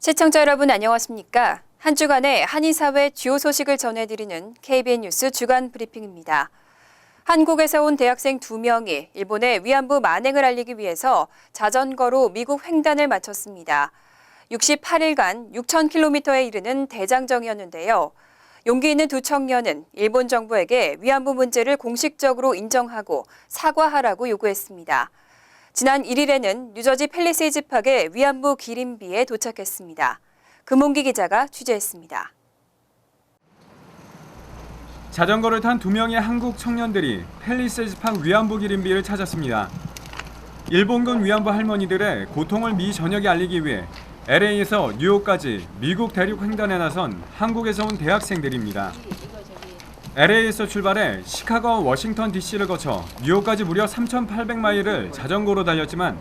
시청자 여러분 안녕하십니까? 한 주간의 한인사회 주요 소식을 전해드리는 KBN 뉴스 주간 브리핑입니다. 한국에서 온 대학생 2명이 일본의 위안부 만행을 알리기 위해서 자전거로 미국 횡단을 마쳤습니다. 68일간 6,000km에 이르는 대장정이었는데요. 용기 있는 두 청년은 일본 정부에게 위안부 문제를 공식적으로 인정하고 사과하라고 요구했습니다. 지난 1일에는 뉴저지 팰리세이즈 팍의 위안부 기림비에 도착했습니다. 금홍기 기자가 취재했습니다. 자전거를 탄 2명의 한국 청년들이 팰리세이즈 팍 위안부 기림비를 찾았습니다. 일본군 위안부 할머니들의 고통을 미 전역에 알리기 위해 LA에서 뉴욕까지 미국 대륙 횡단에 나선 한국에서 온 대학생들입니다. LA에서 출발해 시카고와 워싱턴 DC를 거쳐 뉴욕까지 무려 3,800마일을 자전거로 달렸지만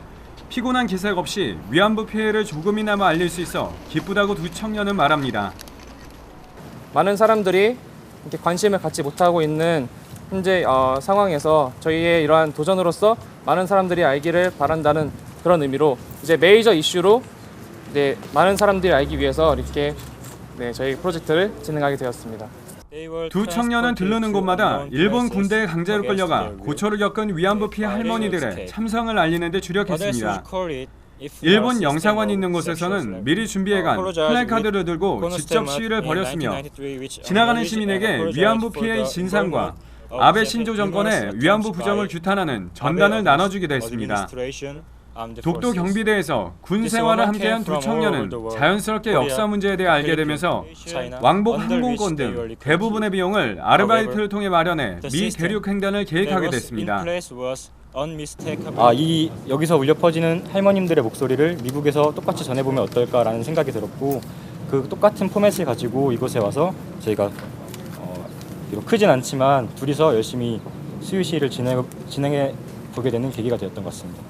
피곤한 기색 없이 위안부 피해를 조금이나마 알릴 수 있어 기쁘다고 두 청년은 말합니다. 많은 사람들이 이렇게 관심을 갖지 못하고 있는 현재 상황에서 저희의 이러한 도전으로서 많은 사람들이 알기를 바란다는 그런 의미로 이제 메이저 이슈로 많은 사람들이 알기 위해서 이렇게 저희 프로젝트를 진행하게 되었습니다. 두 청년은 들르는 곳마다 일본 군대에 강제로 끌려가 고초를 겪은 위안부 피해 할머니들의 참성을 알리는 데 주력했습니다. 일본 영사관이 있는 곳에서는 미리 준비해간 플래카드를 들고 직접 시위를 벌였으며 지나가는 시민에게 위안부 피해의 진상과 아베 신조 정권의 위안부 부정을 규탄하는 전단을 나눠주기도 했습니다. 독도 경비대에서 군 생활을 함께한 두 청년은 자연스럽게 역사 문제에 대해 알게 되면서 왕복 항공권 등 대부분의 비용을 아르바이트를 통해 마련해 미 대륙 횡단을 계획하게 됐습니다. 여기서 울려 퍼지는 할머님들의 목소리를 미국에서 똑같이 전해보면 어떨까라는 생각이 들었고 그 똑같은 포맷을 가지고 이곳에 와서 저희가 비록 크진 않지만 둘이서 열심히 수요 시위를 진행해 보게 되는 계기가 되었던 것 같습니다.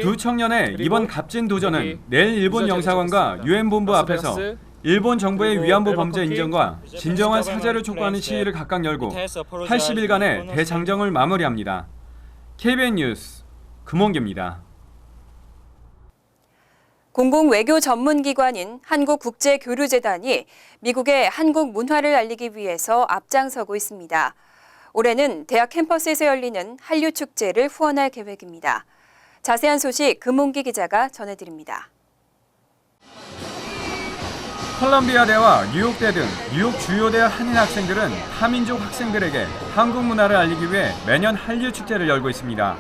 두 청년의 이번 값진 도전은 내일 일본 영사관과 유엔 본부 앞에서 일본 정부의 위안부 범죄 인정과 진정한 사죄를 촉구하는 시위를 각각 열고 80일간의 대장정을 마무리합니다. KBN 뉴스 금홍기입니다. 공공 외교 전문기관인 한국국제교류재단이 미국의 한국 문화를 알리기 위해서 앞장서고 있습니다. 올해는 대학 캠퍼스에서 열리는 한류 축제를 후원할 계획입니다. 자세한 소식 금홍기 기자가 전해드립니다. 컬럼비아대와 뉴욕대 등 뉴욕 주요 대학 한인 학생들은 타민족 학생들에게 한국 문화를 알리기 위해 매년 한류 축제를 열고 있습니다.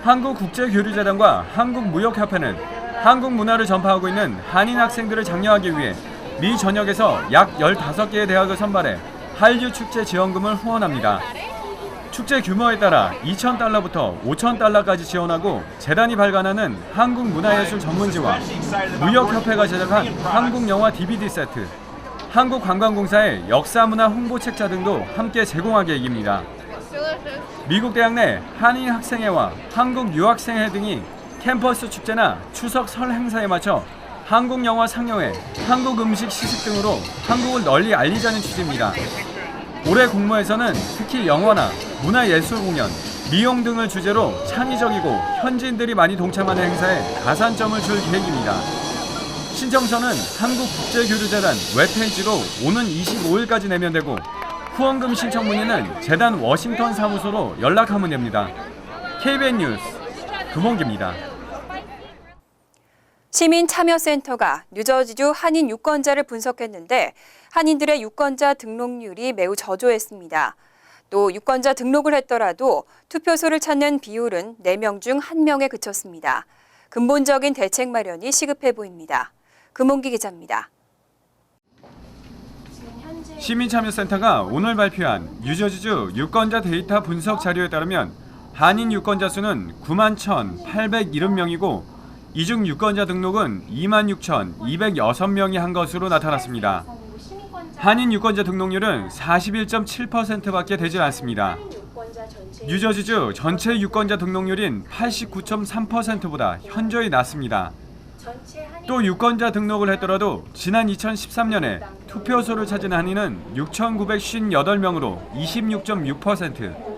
한국국제교류재단과 한국무역협회는 한국 문화를 전파하고 있는 한인 학생들을 장려하기 위해 미 전역에서 약 15개의 대학을 선발해 한류 축제 지원금을 후원합니다. 축제 규모에 따라 $2,000부터 $5,000까지 지원하고 재단이 발간하는 한국문화예술 전문지와 무역협회가 제작한 한국영화 DVD 세트, 한국관광공사의 역사문화 홍보책자 등도 함께 제공할 계획입니다. 미국 대학 내 한인 학생회와 한국 유학생회 등이 캠퍼스 축제나 추석 설 행사에 맞춰 한국영화 상영회, 한국 음식 시식 등으로 한국을 널리 알리자는 취지입니다. 올해 공모에서는 특히 영화나 문화예술 공연, 미용 등을 주제로 창의적이고 현지인들이 많이 동참하는 행사에 가산점을 줄 계획입니다. 신청서는 한국국제교류재단 웹페이지로 오는 25일까지 내면 되고 후원금 신청 문의는 재단 워싱턴 사무소로 연락하면 됩니다. KBN 뉴스 금홍기입니다. 시민참여센터가 뉴저지주 한인 유권자를 분석했는데 한인들의 유권자 등록률이 매우 저조했습니다. 또 유권자 등록을 했더라도 투표소를 찾는 비율은 4명 중 1명에 그쳤습니다. 근본적인 대책 마련이 시급해 보입니다. 금홍기 기자입니다. 시민참여센터가 오늘 발표한 뉴저지주 유권자 데이터 분석 자료에 따르면 한인 유권자 수는 91,870명이고 이 중 유권자 등록은 26,206명이 한 것으로 나타났습니다. 한인 유권자 등록률은 41.7%밖에 되질 않습니다. 뉴저지주 전체 유권자 등록률인 89.3%보다 현저히 낮습니다. 또 유권자 등록을 했더라도 지난 2013년에 투표소를 찾은 한인은 6,958명으로 26.6%,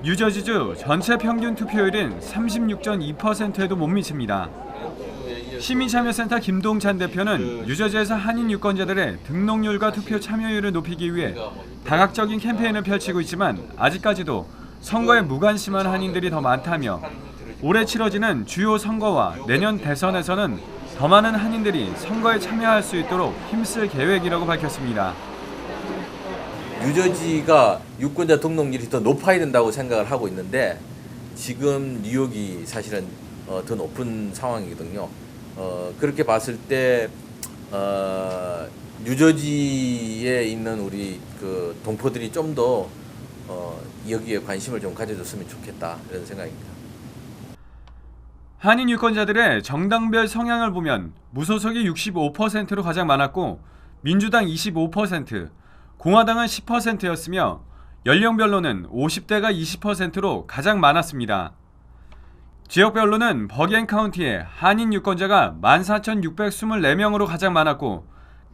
뉴저지주 전체 평균 투표율인 36.2%에도 못 미칩니다. 시민참여센터 김동찬 대표는 뉴저지에서 한인 유권자들의 등록률과 투표 참여율을 높이기 위해 다각적인 캠페인을 펼치고 있지만 아직까지도 선거에 무관심한 한인들이 더 많다며 올해 치러지는 주요 선거와 내년 대선에서는 더 많은 한인들이 선거에 참여할 수 있도록 힘쓸 계획이라고 밝혔습니다. 뉴저지가 유권자 등록률이 더 높아야 된다고 생각을 하고 있는데 지금 뉴욕이 사실은 더 높은 상황이거든요. 그렇게 봤을 때 뉴저지에 있는 우리 그 동포들이 좀 더 여기에 관심을 좀 가져줬으면 좋겠다 이런 생각입니다. 한인 유권자들의 정당별 성향을 보면 무소속이 65%로 가장 많았고 민주당 25%, 공화당은 10%였으며 연령별로는 50대가 20%로 가장 많았습니다. 지역별로는 버겐 카운티의 한인 유권자가 14,624명으로 가장 많았고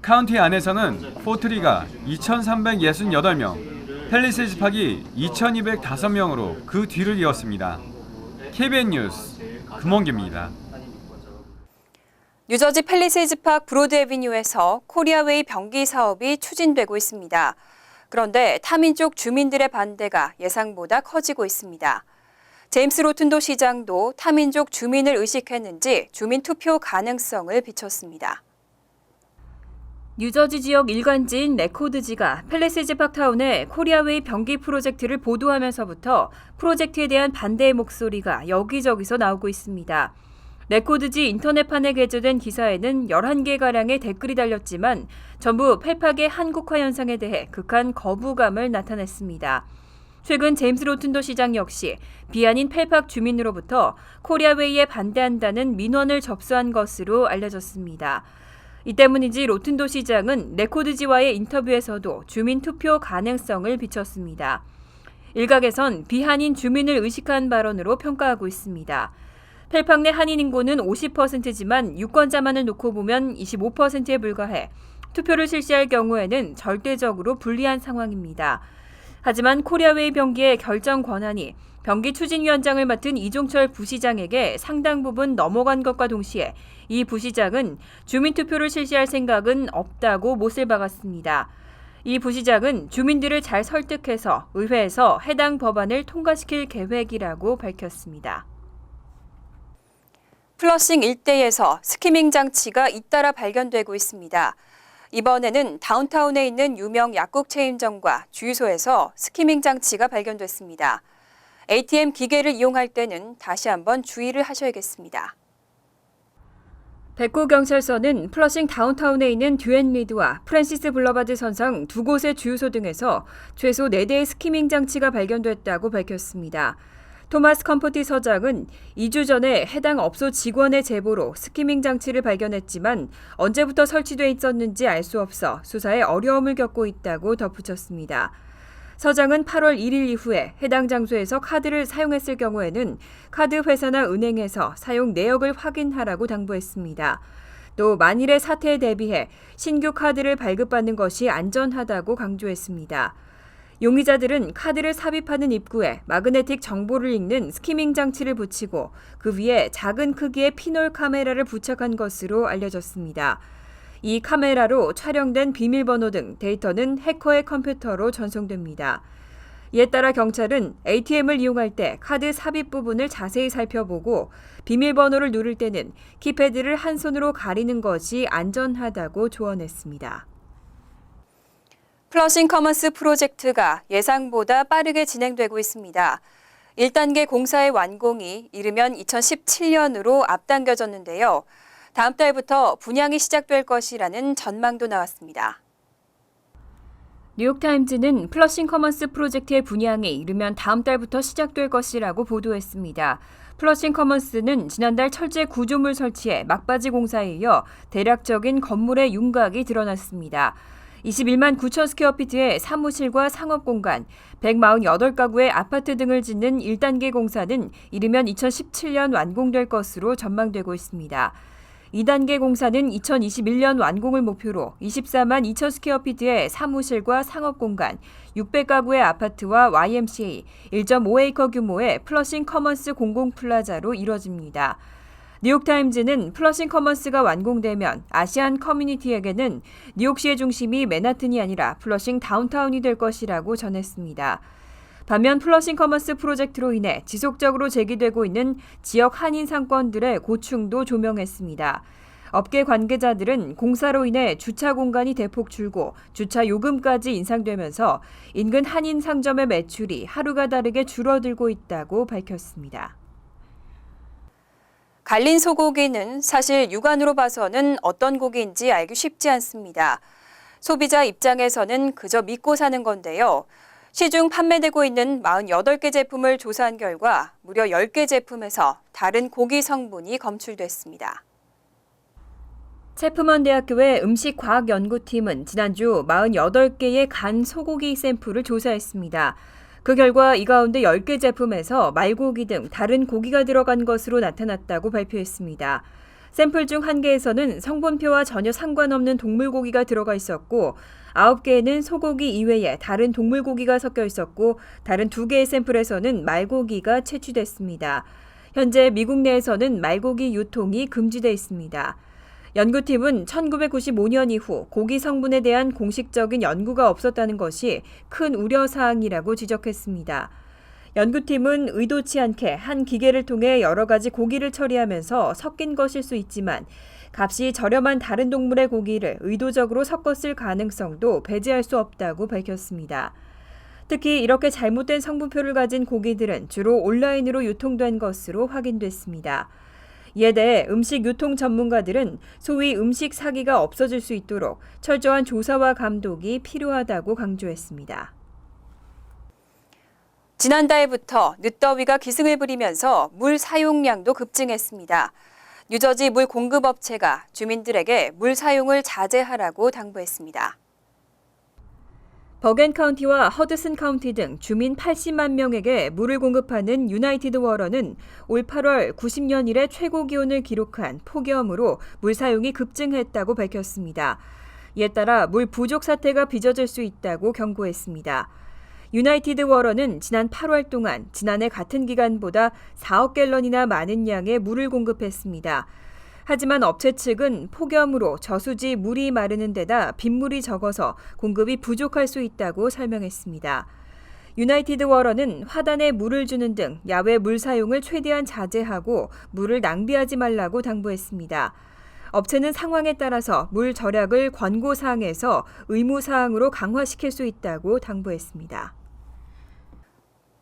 카운티 안에서는 포트리가 2,368명, 펠리세이즈 팍이 2,205명으로 그 뒤를 이었습니다. KBN 뉴스 금원기입니다. 뉴저지 팰리세이즈 팍 브로드 애비뉴에서 코리아웨이 변기 사업이 추진되고 있습니다. 그런데 타민족 주민들의 반대가 예상보다 커지고 있습니다. 제임스 로튼도 시장도 타민족 주민을 의식했는지 주민 투표 가능성을 비췄습니다. 뉴저지 지역 일간지인 레코드지가 팰리세이즈 팍 타운의 코리아웨이 변기 프로젝트를 보도하면서부터 프로젝트에 대한 반대의 목소리가 여기저기서 나오고 있습니다. 레코드지 인터넷판에 게재된 기사에는 11개가량의 댓글이 달렸지만 전부 펠팍의 한국화 현상에 대해 극한 거부감을 나타냈습니다. 최근 제임스 로튼도 시장 역시 비아닌 펠팍 주민으로부터 코리아웨이에 반대한다는 민원을 접수한 것으로 알려졌습니다. 이 때문인지 로튼도 시장은 레코드지와의 인터뷰에서도 주민 투표 가능성을 비췄습니다. 일각에선 비한인 주민을 의식한 발언으로 평가하고 있습니다. 펠팍 내 한인 인구는 50%지만 유권자만을 놓고 보면 25%에 불과해 투표를 실시할 경우에는 절대적으로 불리한 상황입니다. 하지만 코리아웨이 변기의 결정 권한이 변기 추진위원장을 맡은 이종철 부시장에게 상당 부분 넘어간 것과 동시에 이 부시장은 주민투표를 실시할 생각은 없다고 못을 박았습니다. 이 부시장은 주민들을 잘 설득해서 의회에서 해당 법안을 통과시킬 계획이라고 밝혔습니다. 플러싱 일대에서 스키밍 장치가 잇따라 발견되고 있습니다. 이번에는 다운타운에 있는 유명 약국 체인점과 주유소에서 스키밍 장치가 발견됐습니다. ATM 기계를 이용할 때는 다시 한번 주의를 하셔야겠습니다. 백구경찰서는 플러싱 다운타운에 있는 듀앤리드와 프랜시스 블러바드 선상 두 곳의 주유소 등에서 최소 4대의 스키밍 장치가 발견됐다고 밝혔습니다. 토마스 컴포티 서장은 2주 전에 해당 업소 직원의 제보로 스키밍 장치를 발견했지만 언제부터 설치돼 있었는지 알 수 없어 수사에 어려움을 겪고 있다고 덧붙였습니다. 서장은 8월 1일 이후에 해당 장소에서 카드를 사용했을 경우에는 카드 회사나 은행에서 사용 내역을 확인하라고 당부했습니다. 또 만일의 사태에 대비해 신규 카드를 발급받는 것이 안전하다고 강조했습니다. 용의자들은 카드를 삽입하는 입구에 마그네틱 정보를 읽는 스키밍 장치를 붙이고 그 위에 작은 크기의 피놀 카메라를 부착한 것으로 알려졌습니다. 이 카메라로 촬영된 비밀번호 등 데이터는 해커의 컴퓨터로 전송됩니다. 이에 따라 경찰은 ATM을 이용할 때 카드 삽입 부분을 자세히 살펴보고 비밀번호를 누를 때는 키패드를 한 손으로 가리는 것이 안전하다고 조언했습니다. 플러싱 커먼스 프로젝트가 예상보다 빠르게 진행되고 있습니다. 1단계 공사의 완공이 이르면 2017년으로 앞당겨졌는데요. 다음 달부터 분양이 시작될 것이라는 전망도 나왔습니다. 뉴욕타임즈는 플러싱 커먼스 프로젝트의 분양이 이르면 다음 달부터 시작될 것이라고 보도했습니다. 플러싱 커먼스는 지난달 철제 구조물 설치에 막바지 공사에 이어 대략적인 건물의 윤곽이 드러났습니다. 21만 9천 스퀘어피트의 사무실과 상업공간, 148가구의 아파트 등을 짓는 1단계 공사는 이르면 2017년 완공될 것으로 전망되고 있습니다. 2단계 공사는 2021년 완공을 목표로 24만 2천 스퀘어피트의 사무실과 상업공간, 600가구의 아파트와 YMCA, 1.5에이커 규모의 플러싱 커먼스 공공플라자로 이뤄집니다. 뉴욕타임즈는 플러싱 커먼스가 완공되면 아시안 커뮤니티에게는 뉴욕시의 중심이 맨하튼이 아니라 플러싱 다운타운이 될 것이라고 전했습니다. 반면 플러싱 커먼스 프로젝트로 인해 지속적으로 제기되고 있는 지역 한인 상권들의 고충도 조명했습니다. 업계 관계자들은 공사로 인해 주차 공간이 대폭 줄고 주차 요금까지 인상되면서 인근 한인 상점의 매출이 하루가 다르게 줄어들고 있다고 밝혔습니다. 갈린 소고기는 사실 육안으로 봐서는 어떤 고기인지 알기 쉽지 않습니다. 소비자 입장에서는 그저 믿고 사는 건데요. 시중 판매되고 있는 48개 제품을 조사한 결과 무려 10개 제품에서 다른 고기 성분이 검출됐습니다. 체프먼 대학교의 음식과학연구팀은 지난주 48개의 간 소고기 샘플을 조사했습니다. 그 결과 이 가운데 10개 제품에서 말고기 등 다른 고기가 들어간 것으로 나타났다고 발표했습니다. 샘플 중 1개에서는 성분표와 전혀 상관없는 동물고기가 들어가 있었고 9개에는 소고기 이외에 다른 동물고기가 섞여 있었고 다른 2개의 샘플에서는 말고기가 채취됐습니다. 현재 미국 내에서는 말고기 유통이 금지돼 있습니다. 연구팀은 1995년 이후 고기 성분에 대한 공식적인 연구가 없었다는 것이 큰 우려사항이라고 지적했습니다. 연구팀은 의도치 않게 한 기계를 통해 여러 가지 고기를 처리하면서 섞인 것일 수 있지만 값이 저렴한 다른 동물의 고기를 의도적으로 섞었을 가능성도 배제할 수 없다고 밝혔습니다. 특히 이렇게 잘못된 성분표를 가진 고기들은 주로 온라인으로 유통된 것으로 확인됐습니다. 이에 대해 음식 유통 전문가들은 소위 음식 사기가 없어질 수 있도록 철저한 조사와 감독이 필요하다고 강조했습니다. 지난달부터 늦더위가 기승을 부리면서 물 사용량도 급증했습니다. 뉴저지 물 공급업체가 주민들에게 물 사용을 자제하라고 당부했습니다. 버겐 카운티와 허드슨 카운티 등 주민 80만 명에게 물을 공급하는 유나이티드 워러는 올 8월 90년 이래 최고 기온을 기록한 폭염으로 물 사용이 급증했다고 밝혔습니다. 이에 따라 물 부족 사태가 빚어질 수 있다고 경고했습니다. 유나이티드 워러는 지난 8월 동안 지난해 같은 기간보다 4억 갤런이나 많은 양의 물을 공급했습니다. 하지만 업체 측은 폭염으로 저수지 물이 마르는 데다 빗물이 적어서 공급이 부족할 수 있다고 설명했습니다. 유나이티드 워러는 화단에 물을 주는 등 야외 물 사용을 최대한 자제하고 물을 낭비하지 말라고 당부했습니다. 업체는 상황에 따라서 물 절약을 권고사항에서 의무사항으로 강화시킬 수 있다고 당부했습니다.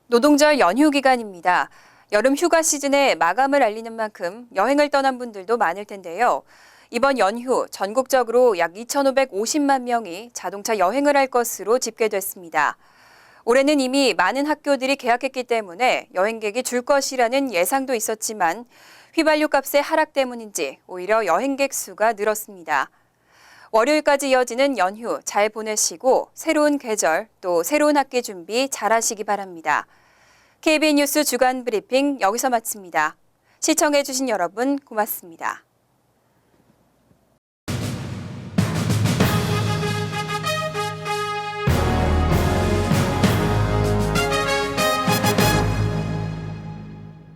노동절 연휴 기간입니다. 여름 휴가 시즌의 마감을 알리는 만큼 여행을 떠난 분들도 많을 텐데요. 이번 연휴 전국적으로 약 2,550만 명이 자동차 여행을 할 것으로 집계됐습니다. 올해는 이미 많은 학교들이 개학했기 때문에 여행객이 줄 것이라는 예상도 있었지만 휘발유 값의 하락 때문인지 오히려 여행객 수가 늘었습니다. 월요일까지 이어지는 연휴 잘 보내시고 새로운 계절 또 새로운 학기 준비 잘하시기 바랍니다. KBN 뉴스 주간 브리핑 여기서 마칩니다. 시청해주신 여러분 고맙습니다.